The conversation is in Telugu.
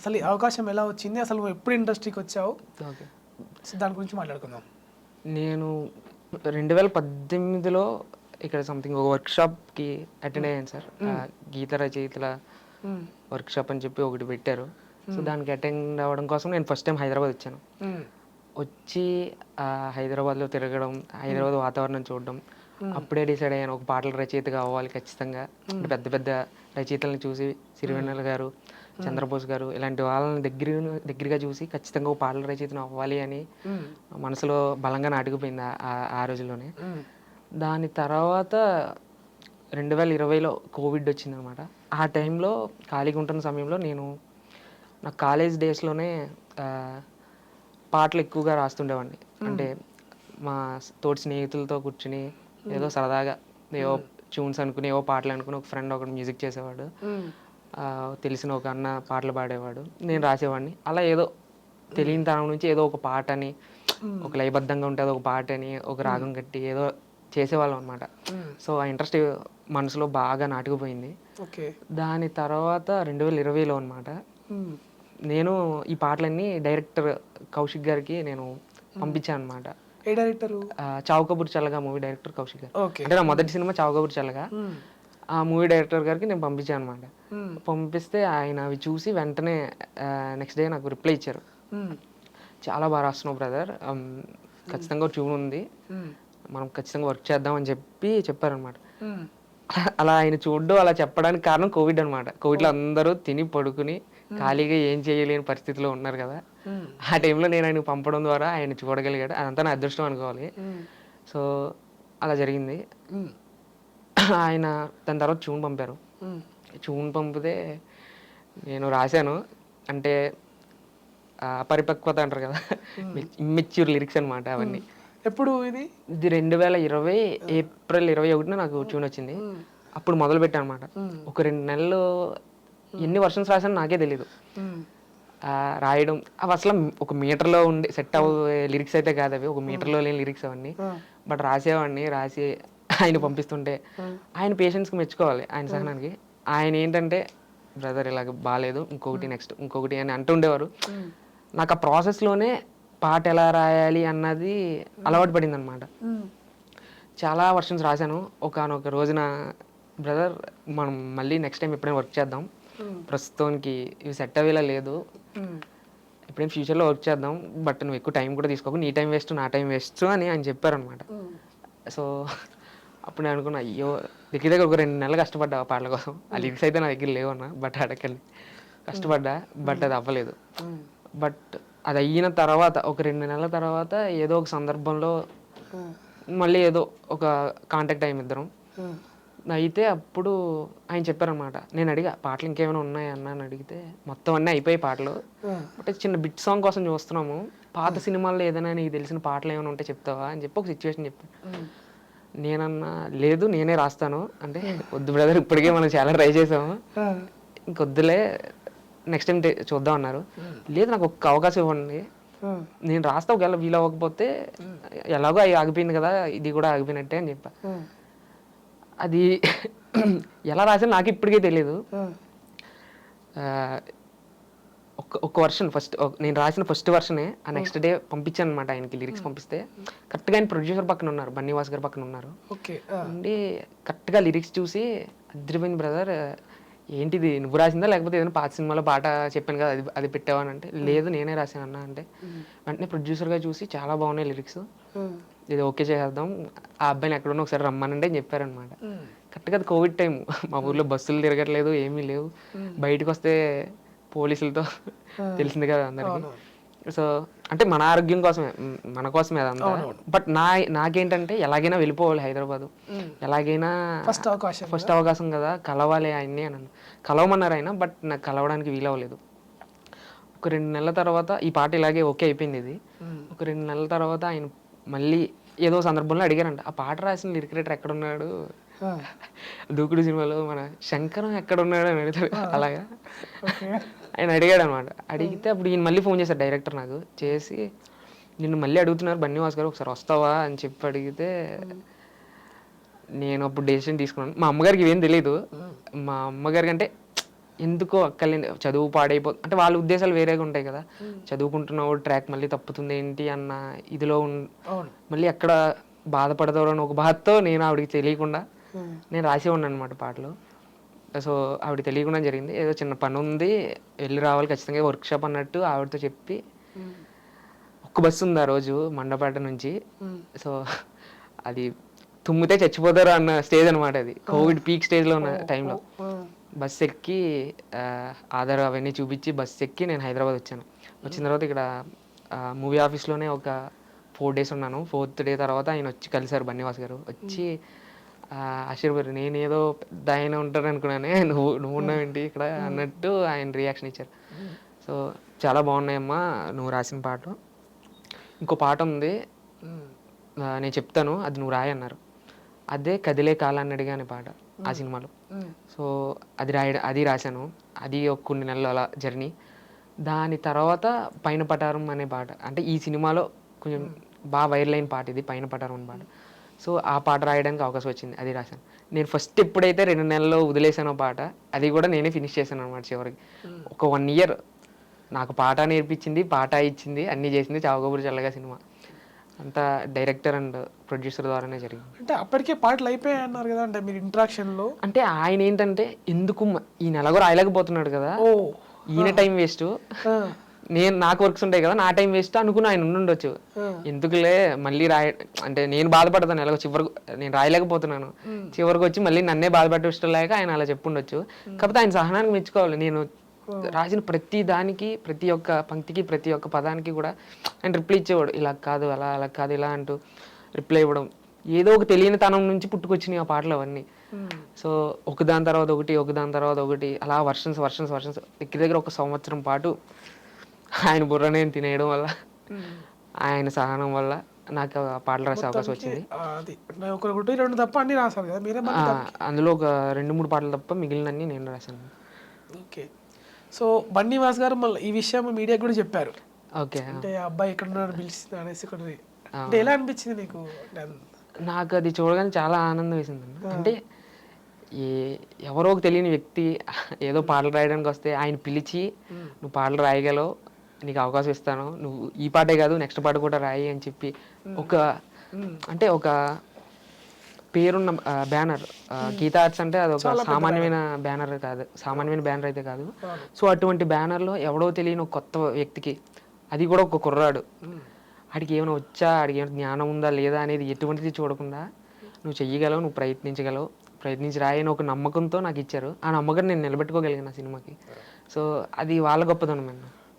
అసలు ఈ అవకాశం ఎలా వచ్చింది, అసలు నువ్వు ఎప్పుడు ఇండస్ట్రీకి వచ్చావు, ఓకే. సో దాని గురించి మాట్లాడుకుందాం. నేను 2018లో ఇక్కడ సంథింగ్ ఒక వర్క్షాప్కి అటెండ్ అయ్యాను సార్. గీత రచయితల వర్క్షాప్ అని చెప్పి ఒకటి పెట్టారు. సో దానికి అటెండ్ అవ్వడం కోసం నేను ఫస్ట్ టైం హైదరాబాద్ వచ్చాను. వచ్చి హైదరాబాద్లో తిరగడం, హైదరాబాద్ వాతావరణం చూడడం, అప్పుడే డిసైడ్ అయ్యాను ఒక పాటల రచయితగా అవ్వాలి ఖచ్చితంగా. అంటే పెద్ద పెద్ద రచయితలను చూసి సిరివెన్నెల గారు, చంద్రబోస్ గారు ఇలాంటి వాళ్ళని దగ్గరగా చూసి ఖచ్చితంగా ఒక పాటల రచయితను అవ్వాలి అని మనసులో బలంగా నాటుకుపోయింది ఆ రోజుల్లోనే. దాని తర్వాత 2020లో కోవిడ్ వచ్చిందనమాట. ఆ టైంలో ఖాళీగా ఉంటున్న సమయంలో నేను నా కాలేజ్ డేస్లోనే పాటలు ఎక్కువగా రాస్తుండేవాడిని. అంటే మా తోటి స్నేహితులతో కూర్చుని ఏదో సరదాగా ఏవో ట్యూన్స్ అనుకుని ఏవో పాటలు అనుకుని ఒక ఫ్రెండ్ ఒకటి మ్యూజిక్ చేసేవాడు, తెలిసిన ఒక అన్న పాటలు పాడేవాడు, నేను రాసేవాడిని. అలా ఏదో తెలియని తరం నుంచి ఏదో ఒక పాట అని, ఒక లయబద్ధంగా ఉంటుంది ఒక పాట అని, ఒక రాగం కట్టి ఏదో చేసేవాళ్ళం అనమాట. సో ఆ ఇంట్రెస్ట్ మనసులో బాగా నాటుకుపోయింది. దాని తర్వాత 2020లో అనమాట నేను ఈ పాటలన్నీ డైరెక్టర్ కౌశిక్ గారికి నేను పంపించాను అనమాట. ఏ డైరెక్టర్? చావు కబూర్ చల్లగా మూవీ డైరెక్టర్ కౌశిక్ గారు. అంటే నా మొదటి సినిమా చావు కబూర్ చల్లగా. ఆ మూవీ డైరెక్టర్ గారికి నేను పంపించాను అనమాట. పంపిస్తే ఆయన అవి చూసి వెంటనే నెక్స్ట్ డే నాకు రిప్లై ఇచ్చారు. చాలా బాగా రాస్తున్నావు బ్రదర్, ఖచ్చితంగా ట్యూన్ ఉంది, మనం ఖచ్చితంగా వర్క్ చేద్దాం అని చెప్పారనమాట. అలా ఆయన చూడడం అలా చెప్పడానికి కారణం కోవిడ్ అనమాట. కోవిడ్లో అందరూ తిని పడుకుని ఖాళీగా ఏం చేయలేని పరిస్థితిలో ఉన్నారు కదా. ఆ టైంలో నేను ఆయన పంపడం ద్వారా ఆయన చూడగలిగాడు. అదంతా నా అదృష్టం అనుకోవాలి. సో అలా జరిగింది. ఆయన దాని తర్వాత ట్యూన్ పంపారు. ట్యూన్ పంపితే నేను రాశాను. అంటే అపరిపక్వత అంటారు కదా, ఇమ్మెచ్యూర్ లిరిక్స్ అనమాట అవన్నీ. ఎప్పుడు ఇది 2020 ఏప్రిల్ 21న నాకు ట్యూన్ వచ్చింది. అప్పుడు మొదలు పెట్టాను అనమాట. ఒక 2 నెలలు ఎన్ని వర్షన్స్ రాశాను నాకే తెలీదు. రాయడం అవి అసలు ఒక మీటర్లో ఉండి సెట్ అవ్వే లిరిక్స్ అయితే కాదు, అవి ఒక మీటర్లో లేని లిరిక్స్ అవన్నీ. బట్ రాసేవాడిని. రాసి ఆయన పంపిస్తుంటే ఆయన పేషెన్స్కి మెచ్చుకోవాలి, ఆయన సహనానికి. ఆయన ఏంటంటే బ్రదర్ ఇలాగ బాగాలేదు, ఇంకొకటి నెక్స్ట్ ఇంకొకటి అని అంటుండేవారు. నాకు ఆ ప్రాసెస్లోనే పాట ఎలా రాయాలి అన్నది అలవాటు పడింది అనమాట. చాలా వర్షన్స్ రాశాను. ఒకనొక రోజున బ్రదర్ మనం మళ్ళీ నెక్స్ట్ టైం ఎప్పుడైనా వర్క్ చేద్దాం, ప్రస్తుతానికి ఇవి సెట్ అయ్యేలా లేదు, ఎప్పుడైనా ఫ్యూచర్లో వర్క్ చేద్దాం, బట్ నువ్వు ఎక్కువ టైం కూడా తీసుకోకు, నీ టైం వేస్ట్ నా టైం వేస్ట్ అని ఆయన చెప్పారనమాట. సో అప్పుడు నేను అనుకున్నా, అయ్యో దగ్గర ఒక 2 నెలలు కష్టపడ్డా ఆ పాటల కోసం. ఆ లిరిక్స్ అయితే నా దగ్గర లేవన్నా, బట్ అడగండి కష్టపడ్డా, బట్ అది అవ్వలేదు. బట్ అది అయిన తర్వాత ఒక 2 నెలల తర్వాత ఏదో ఒక సందర్భంలో మళ్ళీ ఏదో ఒక కాంటాక్ట్ అయ్యాం ఇద్దరం. అయితే అప్పుడు ఆయన చెప్పారనమాట. నేను అడిగా పాటలు ఇంకేమైనా ఉన్నాయా అన్న అని అడిగితే మొత్తం అన్నీ అయిపోయాయి పాటలు, అంటే చిన్న బిట్ సాంగ్ కోసం చూస్తున్నాము, పాత సినిమాల్లో ఏదైనా నీకు తెలిసిన పాటలు ఏమైనా ఉంటే చెప్తావా అని చెప్పి ఒక సిచ్యువేషన్ చెప్పాను. నేనన్నా లేదు నేనే రాస్తాను అంటే, వద్దు బ్రదర్ ఇప్పటికే మనం చాలా ట్రై చేసాము, ఇంకొద్దులే నెక్స్ట్ టైం చూద్దాం అన్నారు. లేదు నాకు ఒక్క అవకాశం ఇవ్వండి, నేను రాస్తా, ఒకవేళ వీలు అవ్వకపోతే ఎలాగో అవి ఆగిపోయింది కదా, ఇది కూడా ఆగిపోయినట్టే అని చెప్పా. అది ఎలా రాసాను నాకు ఇప్పటికే తెలియదు. ఒక వర్షన్ ఫస్ట్ నేను రాసిన ఫస్ట్ వర్షనే ఆ నెక్స్ట్ డే పంపించాను అనమాట ఆయనకి. లిరిక్స్ పంపిస్తే కరెక్ట్గా ఆయన ప్రొడ్యూసర్ పక్కన ఉన్నారు, బన్నీవాస్ గారు పక్కన ఉన్నారు. అండి కరెక్ట్గా లిరిక్స్ చూసి అద్రిపోయింది బ్రదర్, ఏంటిది నువ్వు రాసిందా లేకపోతే ఏదైనా పాత సినిమాలో పాట చెప్పాను కదా అది పెట్టావా అని అంటే, లేదు నేనే రాశాను అన్న అంటే, వెంటనే ప్రొడ్యూసర్గా చూసి చాలా బాగున్నాయి లిరిక్స్, ఇది ఓకే చేసేద్దాం, ఆ అబ్బాయిని ఎక్కడున్నా ఒకసారి రమ్మనంటే అని చెప్పారనమాట. కరెక్ట్గా అది కోవిడ్ టైం, మా ఊర్లో బస్సులు తిరగట్లేదు, ఏమీ లేవు, బయటకు వస్తే పోలీసులతో తెలిసింది కదా అందరికి. సో అంటే మన ఆరోగ్యం కోసమే, మన కోసమే అదంతా. బట్ నాకేంటంటే ఎలాగైనా వెళ్ళిపోవాలి హైదరాబాదు, ఎలాగైనా ఫస్ట్ అవకాశం కదా, కలవాలి ఆయన్ని అని కలవమన్నారు ఆయన. బట్ నాకు కలవడానికి వీలవ్వలేదు. ఒక 2 నెలల తర్వాత ఈ పాట ఇలాగే ఓకే అయిపోయింది. ఇది ఒక 2 నెలల తర్వాత ఆయన మళ్ళీ ఏదో సందర్భంలో అడిగారంట, ఆ పాట రాసిన లిరిక్ రైటర్ ఎక్కడున్నాడు, దూకుడు సినిమాలో మన శంకరం ఎక్కడున్నాడు అని అడుగుతాడు, అలాగా ఆయన అడిగాడు అనమాట. అడిగితే అప్పుడు ఈయన మళ్ళీ ఫోన్ చేశారు డైరెక్టర్ నాకు చేసి, నిన్ను మళ్ళీ అడుగుతున్నారు బన్నీవాస్ గారు ఒకసారి వస్తావా అని చెప్పి అడిగితే, నేను అప్పుడు డెసిషన్ తీసుకున్నాను. మా అమ్మగారికి ఇవేం తెలీదు. మా అమ్మగారికి అంటే ఎందుకో అక్కర్లేని చదువు అంటే వాళ్ళ ఉద్దేశాలు వేరేగా ఉంటాయి కదా, చదువుకుంటున్నావు ట్రాక్ మళ్ళీ తప్పుతుంది ఏంటి అన్న ఇదిలో అవును. మళ్ళీ అక్కడ బాధపడతారు అని ఒక బాధతో నేను ఆవిడకి తెలియకుండా నేను రాసి ఉన్నాను అనమాట పాటలు. సో ఆవిడ తెలియకుండా జరిగింది, ఏదో చిన్న పని ఉంది వెళ్ళి రావాలి ఖచ్చితంగా వర్క్షాప్ అన్నట్టు ఆవిడతో చెప్పి ఒక్క బస్సు ఉంది ఆ రోజు మండపేట నుంచి. సో అది తుమ్మితే చచ్చిపోతారు అన్న స్టేజ్ అనమాట, అది కోవిడ్ పీక్ స్టేజ్లో ఉన్న టైంలో. బస్ ఎక్కి ఆధార్ అవన్నీ చూపించి బస్ ఎక్కి నేను హైదరాబాద్ వచ్చాను. వచ్చిన తర్వాత ఇక్కడ మూవీ ఆఫీస్లోనే ఒక 4 days ఉన్నాను. 4th day తర్వాత ఆయన వచ్చి కలిశారు, బన్నీవాస్ గారు వచ్చి ఆశీర్వాదం, నేను ఏదో పెద్ద ఆయన ఉంటారు అనుకున్నానే, నువ్వు ఉన్నావేంటి ఇక్కడ అన్నట్టు ఆయన రియాక్షన్ ఇచ్చారు. సో చాలా బాగున్నాయమ్మా నువ్వు రాసిన పాటలు, ఇంకో పాట ఉంది నేను చెప్తాను అది నువ్వు రాయి అన్నారు. అదే కదిలే కాలాన్నడిగా అనే పాట ఆ సినిమాలో. సో అది రాశాను, అది ఒక కొన్ని నెలలు అలా జర్నీ. దాని తర్వాత పైన పటారం అనే పాట, అంటే ఈ సినిమాలో కొంచెం బాగా వైరల్ అయిన పాట ఇది, పైన పటారం అనే పాట. సో ఆ పాట రాయడానికి అవకాశం వచ్చింది, అది రాశాను. నేను ఫస్ట్ ఎప్పుడైతే 2 నెలల్లో వదిలేసానో పాట, అది కూడా నేనే ఫినిష్ చేశాను అనమాట చివరికి. ఒక 1 year నాకు పాట నేర్పించింది, పాట ఇచ్చింది, అన్నీ చేసింది చావకబూరు చల్లగా సినిమా. అంతా డైరెక్టర్ అండ్ ప్రొడ్యూసర్ ద్వారానే జరిగింది. అంటే అప్పటికే పాటలు అయిపోయాయి అన్నారు కదా, అంటే మీరు ఇంట్రాక్షన్లో. అంటే ఆయన ఏంటంటే ఎందుకు ఈ నెలగో రాయలేకపోతున్నాడు కదా, ఈయన టైం వేస్ట్, నాకు వర్క్స్ ఉంటాయి కదా నా టైం వేస్ట్ అనుకుని ఆయన ఉండుండొచ్చు. ఎందుకులే మళ్ళీ అంటే నేను బాధపడతాను ఎలాగో చివరికి, నేను రాయలేకపోతున్నాను చివరికి వచ్చి మళ్ళీ నన్నే బాధపడే ఇష్టం లేక ఆయన అలా చెప్పుండొచ్చు. కాకపోతే ఆయన సహనానికి మెచ్చుకోవాలి. నేను రాసిన ప్రతి దానికి, ప్రతి ఒక్క పంక్తికి, ప్రతి ఒక్క పదానికి కూడా ఆయన రిప్లై ఇచ్చేవాడు, ఇలా కాదు అలా కాదు ఇలా అంటూ రిప్లై ఇవ్వడం. ఏదో ఒక తెలియని తనం నుంచి పుట్టుకొచ్చినాయి ఆ పాటలు అవన్నీ. సో ఒకదాని తర్వాత ఒకటి అలా వర్షన్స్ దగ్గర 1 సంవత్సరం పాటు ఆయన బుర్ర నేను తినేయడం వల్ల, ఆయన సహనం వల్ల నాకు ఆ పాటలు రాసే అవకాశం వచ్చింది. అందులో ఒక 2-3 పాటలు తప్ప మిగిలినన్ని నేను రాశాను. ఓకే. సో బన్నీవాస్ గారు మళ్ళీ ఈ విషయం మీడియాకి కూడా చెప్పారు. ఓకే. అంటే అబ్బాయి ఎక్కడ ఉన్నాడు పిలిచింది అనేసి అంటే ఎలా అనిపించింది నీకు? నాకు అది చూడగానే చాలా ఆనందం వేసింది. అంటే ఎవరో ఒక తెలియని వ్యక్తి ఏదో పాటలు రాయడానికి వస్తే ఆయన పిలిచి నువ్వు పాటలు రాయగలవు, నీకు అవకాశం ఇస్తాను, నువ్వు ఈ పాటే కాదు నెక్స్ట్ పాట కూడా రాయి అని చెప్పి అంటే ఒక పేరున్న బ్యానర్. గీతా ఆర్ట్స్ అంటే అది ఒక సామాన్యమైన బ్యానర్ అయితే కాదు. సో అటువంటి బ్యానర్లో ఎవడో తెలియని ఒక కొత్త వ్యక్తికి, అది కూడా ఒక కుర్రాడు, ఆడికి ఏమైనా వచ్చా, ఆడికి ఏమైనా జ్ఞానం ఉందా లేదా అనేది ఎటువంటిది చూడకుండా నువ్వు చెయ్యగలవు, నువ్వు ప్రయత్నించి రాయని ఒక నమ్మకంతో నాకు ఇచ్చారు. ఆ నమ్మకం నేను నిలబెట్టుకోగలిగాను ఆ సినిమాకి. సో అది వాళ్ళ గొప్పదనం అన్న.